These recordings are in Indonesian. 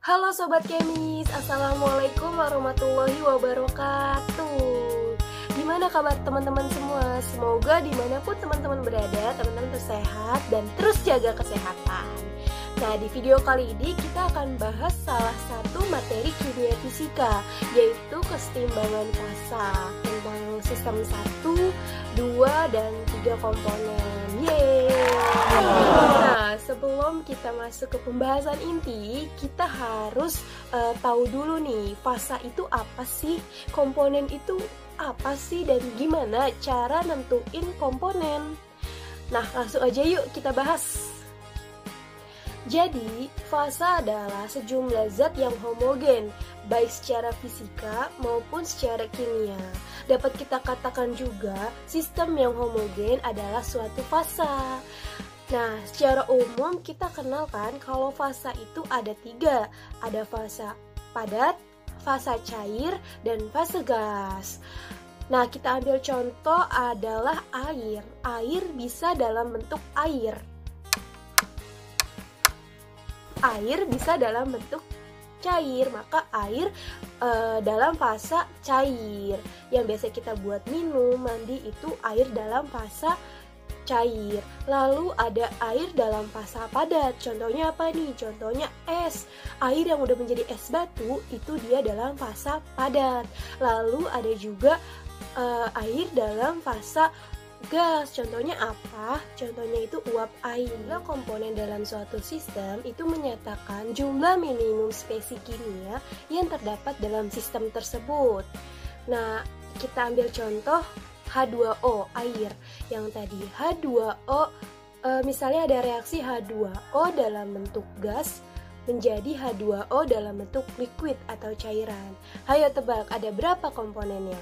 Halo Sobat Kemis, Assalamualaikum warahmatullahi wabarakatuh. Gimana kabar teman-teman semua? Semoga dimanapun teman-teman berada, teman-teman sehat dan terus jaga kesehatan. Nah, di video kali ini kita akan bahas salah satu materi kimia fisika, yaitu kesetimbangan fasa, tentang sistem 1, 2, dan 3 komponen. Yeay! Nah, sebelum kita masuk ke pembahasan inti, kita harus tahu dulu nih, fasa itu apa sih? Komponen itu apa sih? Dan gimana cara nentuin komponen? Nah, langsung aja yuk kita bahas. Jadi, fasa adalah sejumlah zat yang homogen, baik secara fisika maupun secara kimia. Dapat kita katakan juga, sistem yang homogen adalah suatu fasa. Nah, secara umum kita kenal kan kalau fasa itu ada 3. Ada fasa padat, fasa cair, dan fase gas. Nah, kita ambil contoh adalah air. Air bisa dalam bentuk air. Air bisa dalam bentuk cair, maka air dalam fase cair. Yang biasa kita buat minum, mandi itu air dalam fase cair. Lalu ada air dalam fase padat. Contohnya apa nih? Contohnya es. Air yang udah menjadi es batu itu dia dalam fase padat. Lalu ada juga air dalam fase gas. Contohnya apa? Contohnya itu uap air. Jumlah komponen dalam suatu sistem itu menyatakan jumlah minimum spesies kimia yang terdapat dalam sistem tersebut. Nah, kita ambil contoh H2O, air. Yang tadi H2O, misalnya ada reaksi H2O dalam bentuk gas menjadi H2O dalam bentuk liquid atau cairan. Hayo tebak, ada berapa komponennya?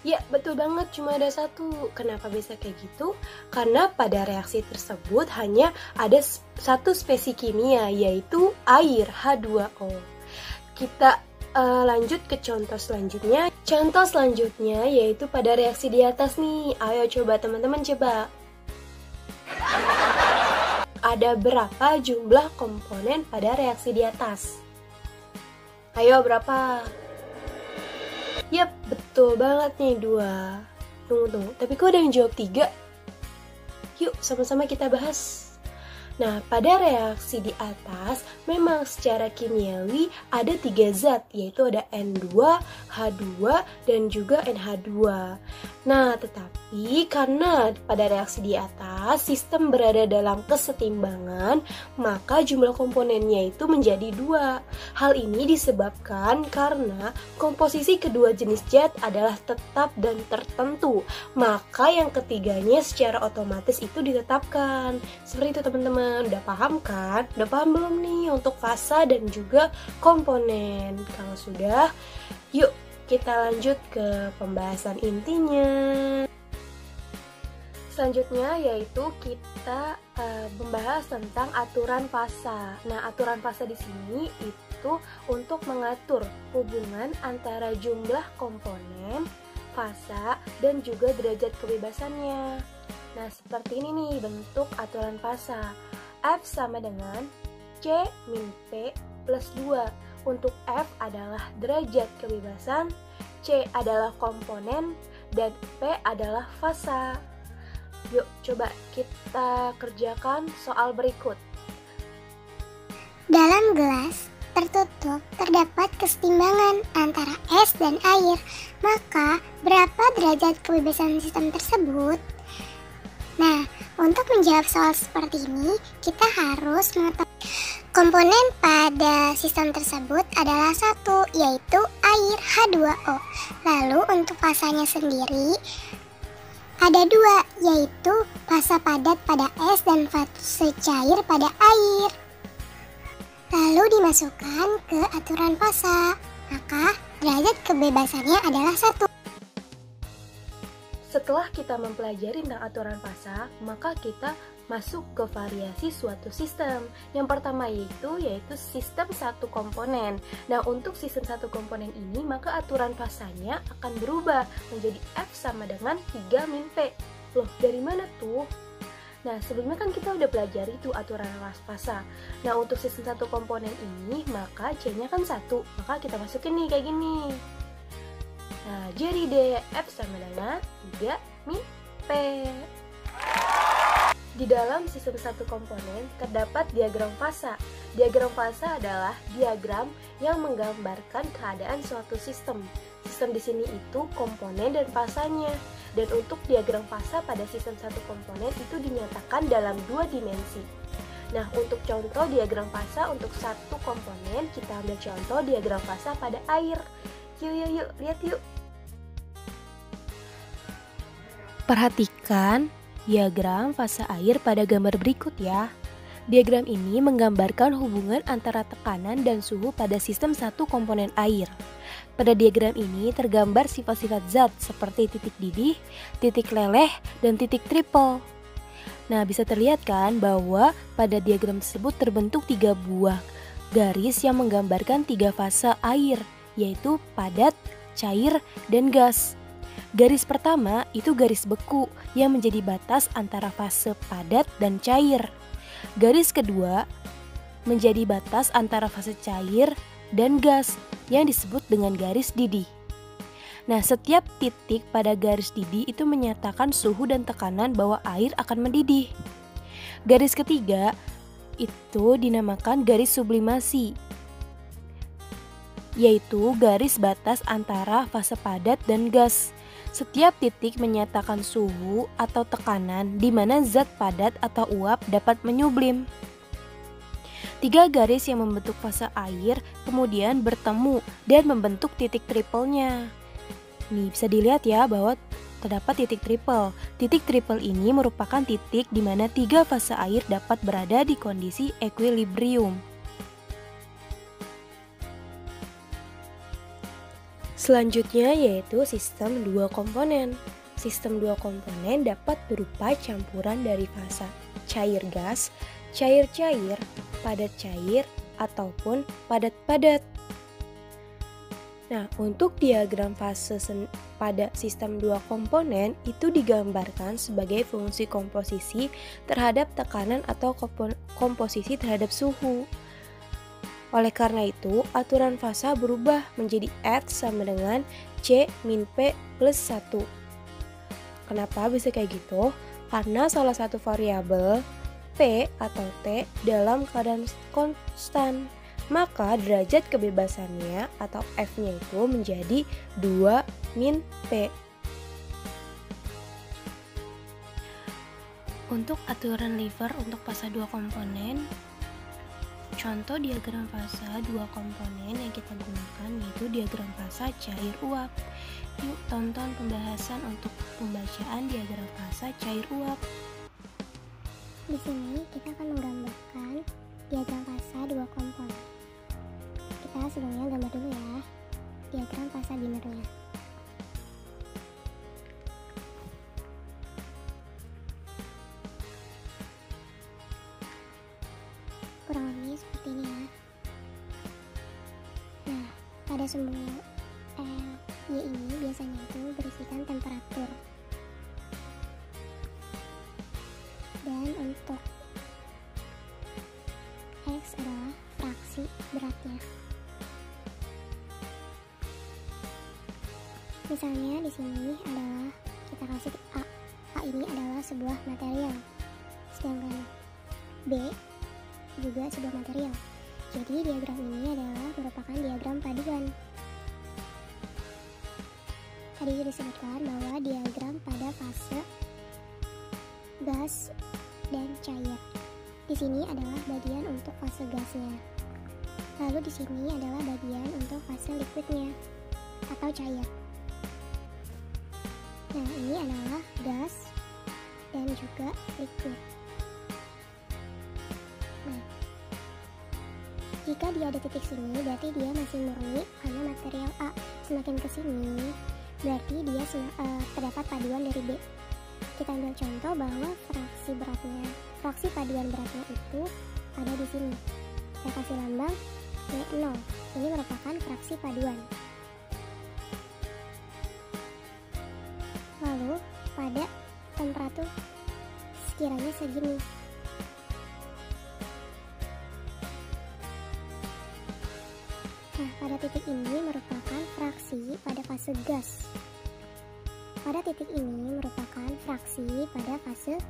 Ya, betul banget, cuma ada 1. Kenapa bisa kayak gitu? Karena pada reaksi tersebut hanya ada satu spesies kimia, yaitu air H2O. Kita lanjut ke contoh selanjutnya. Contoh selanjutnya yaitu pada reaksi di atas nih. Ayo coba teman-teman coba. Ada berapa jumlah komponen pada reaksi di atas? Ayo berapa? Yap, betul banget nih 2. Tunggu. Tapi kok ada yang jawab 3? Yuk, sama-sama kita bahas. Nah, pada reaksi di atas, memang secara kimiawi ada 3 zat, yaitu ada N2, H2, dan juga NH2. Nah, tetapi karena pada reaksi di atas, sistem berada dalam kesetimbangan, maka jumlah komponennya itu menjadi 2. Hal ini disebabkan karena komposisi kedua jenis zat adalah tetap dan tertentu, maka yang ketiganya secara otomatis itu ditetapkan. Seperti itu teman-teman. Udah paham kan? Udah paham belum nih untuk fasa dan juga komponen? Kalau sudah, yuk kita lanjut ke pembahasan intinya. Selanjutnya yaitu kita membahas tentang aturan fasa. Nah, aturan fasa di sini itu untuk mengatur hubungan antara jumlah komponen, fasa, dan juga derajat kebebasannya. Nah, seperti ini nih bentuk aturan fasa. F sama dengan C min P plus 2. Untuk F adalah derajat kebebasan, C adalah komponen, dan P adalah fasa. Yuk, coba kita kerjakan soal berikut. Dalam gelas tertutup terdapat kesetimbangan antara es dan air. Maka, berapa derajat kebebasan sistem tersebut? Nah, untuk menjawab soal seperti ini, kita harus mengetahui komponen pada sistem tersebut adalah 1, yaitu air H2O. Lalu untuk fasanya sendiri ada 2, yaitu fasa padat pada es dan fase cair pada air. Lalu dimasukkan ke aturan fasa, maka derajat kebebasannya adalah 1. Setelah kita mempelajari tentang aturan fasa, maka kita masuk ke variasi suatu sistem. Yang pertama yaitu sistem satu komponen. Nah, untuk sistem satu komponen ini, maka aturan fasanya akan berubah menjadi F sama dengan 3 min P. Loh, dari mana tuh? Nah, sebelumnya kan kita udah pelajari tuh aturan fasa. Nah, untuk sistem satu komponen ini, maka C-nya kan 1, maka kita masukin nih kayak gini. Nah, jadi deh F sama dengan 3 min P. Di dalam sistem satu komponen terdapat diagram fasa. Diagram fasa adalah diagram yang menggambarkan keadaan suatu sistem. Sistem di sini itu komponen dan fasanya. Dan untuk diagram fasa pada sistem satu komponen itu dinyatakan dalam 2 dimensi. Nah, untuk contoh diagram fasa untuk satu komponen, kita ambil contoh diagram fasa pada air. Yuk, lihat yuk. Perhatikan diagram fasa air pada gambar berikut ya. Diagram ini menggambarkan hubungan antara tekanan dan suhu pada sistem satu komponen air. Pada diagram ini tergambar sifat-sifat zat seperti titik didih, titik leleh, dan titik triple. Nah, bisa terlihat kan bahwa pada diagram tersebut terbentuk 3 buah garis yang menggambarkan 3 fase air, yaitu padat, cair, dan gas. Garis pertama itu garis beku yang menjadi batas antara fase padat dan cair. Garis kedua menjadi batas antara fase cair dan gas yang disebut dengan garis didih. Nah, setiap titik pada garis didih itu menyatakan suhu dan tekanan bahwa air akan mendidih. Garis ketiga itu dinamakan garis sublimasi, yaitu garis batas antara fase padat dan gas. Setiap titik menyatakan suhu atau tekanan di mana zat padat atau uap dapat menyublim. 3 garis yang membentuk fase air kemudian bertemu dan membentuk titik triple-nya. Nih, bisa dilihat ya bahwa terdapat titik triple. Titik triple ini merupakan titik di mana 3 fase air dapat berada di kondisi equilibrium. Selanjutnya yaitu sistem 2 komponen. Sistem 2 komponen dapat berupa campuran dari fasa cair gas, cair-cair, padat-cair, ataupun padat-padat. Nah, untuk diagram fase pada sistem 2 komponen itu digambarkan sebagai fungsi komposisi terhadap tekanan atau komposisi terhadap suhu. Oleh karena itu, aturan fasa berubah menjadi F sama dengan C min P plus 1. Kenapa bisa kayak gitu? Karena salah satu variabel P atau T dalam keadaan konstan, maka derajat kebebasannya atau F-nya itu menjadi 2 min P. Untuk aturan lever untuk fasa 2 komponen, contoh diagram fasa 2 komponen yang kita gunakan yaitu diagram fasa cair uap. Yuk tonton pembahasan untuk pembacaan diagram fasa cair uap. Di sini kita akan menggambarkan diagram fasa 2 komponen. Kita sebelumnya gambar dulu ya diagram fasa binernya. Kurang lebih seperti ini ya. Nah, pada sumbu Y ini biasanya itu berisikan temperatur. Dan untuk X adalah fraksi beratnya. Misalnya di sini adalah kita kasih A. A ini adalah sebuah material. Sedangkan B juga sebuah material. Jadi diagram ini adalah merupakan diagram paduan. Tadi disebutkan bahwa diagram pada fase gas dan cair. Di sini adalah bagian untuk fase gasnya. Lalu di sini adalah bagian untuk fase liquidnya atau cair. Nah, ini adalah gas dan juga liquid. Nah, jika dia ada titik sini, berarti dia masih murni karena material A. Semakin ke sini, berarti dia terdapat paduan dari B. Kita ambil contoh bahwa fraksi paduan beratnya itu ada di sini. Kita kasih lambang W0. Ini merupakan fraksi paduan. Lalu pada temperatur sekian nilainya segini. Nah, pada titik ini merupakan fraksi pada fase gas. Pada titik ini merupakan fraksi pada fase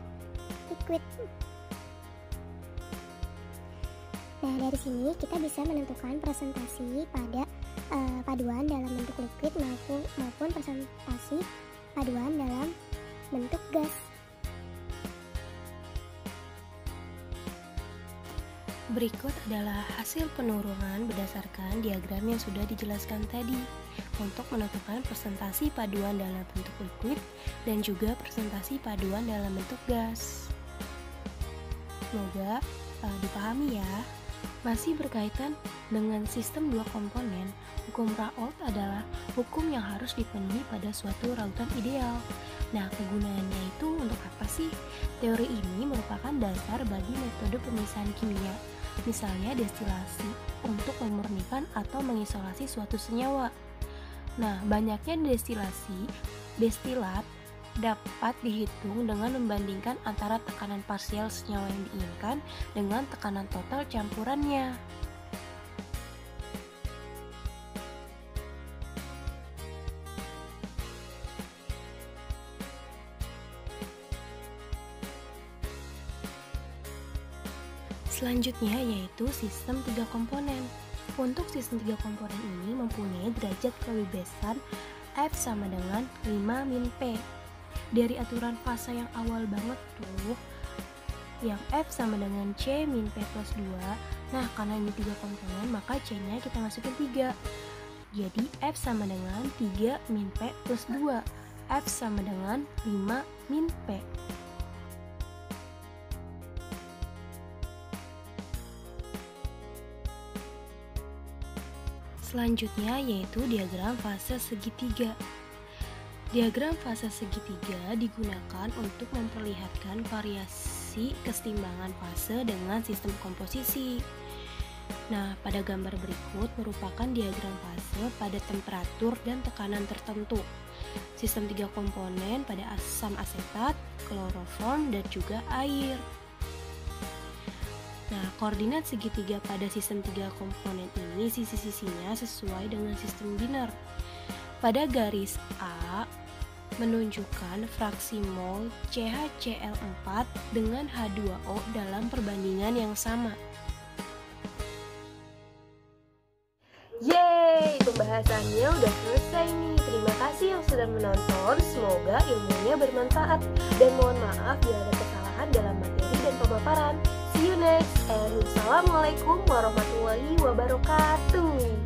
liquid. Nah, dari sini kita bisa menentukan presentasi pada paduan dalam bentuk liquid maupun presentasi paduan dalam bentuk gas. Berikut adalah hasil penurunan berdasarkan diagram yang sudah dijelaskan tadi untuk menentukan presentasi paduan dalam bentuk liquid dan juga presentasi paduan dalam bentuk gas. Semoga dipahami ya. Masih berkaitan dengan sistem dua komponen, hukum Raoult adalah hukum yang harus dipenuhi pada suatu rautan ideal. Nah, kegunaannya itu untuk apa sih? Teori ini merupakan dasar bagi metode pemisahan kimia, misalnya destilasi, untuk memurnikan atau mengisolasi suatu senyawa. Nah, banyaknya destilat dapat dihitung dengan membandingkan antara tekanan parsial senyawa yang diinginkan dengan tekanan total campurannya. Selanjutnya yaitu sistem 3 komponen. Untuk sistem 3 komponen ini mempunyai derajat kebebasan F sama dengan 5 min P. Dari aturan fase yang awal banget tuh, yang F sama dengan C min P plus 2. Nah, karena ini 3 komponen, maka C-nya kita masukin 3. Jadi F sama dengan 3 min P plus 2. F sama dengan 5 min P. Selanjutnya yaitu diagram fase segitiga. Diagram fase segitiga digunakan untuk memperlihatkan variasi kesetimbangan fase dengan sistem komposisi. Nah, pada gambar berikut merupakan diagram fase pada temperatur dan tekanan tertentu. Sistem 3 komponen pada asam asetat, kloroform, dan juga air. Nah, koordinat segitiga pada sistem 3 komponen ini sisi-sisinya sesuai dengan sistem biner. Pada garis A menunjukkan fraksi mol CHCl4 dengan H2O dalam perbandingan yang sama. Yeay, pembahasannya udah selesai nih. Terima kasih yang sudah menonton. Semoga ilmunya bermanfaat. Dan mohon maaf bila ada kesalahan dalam materi dan pemaparan. See you next, and wassalamualaikum warahmatullahi wabarakatuh.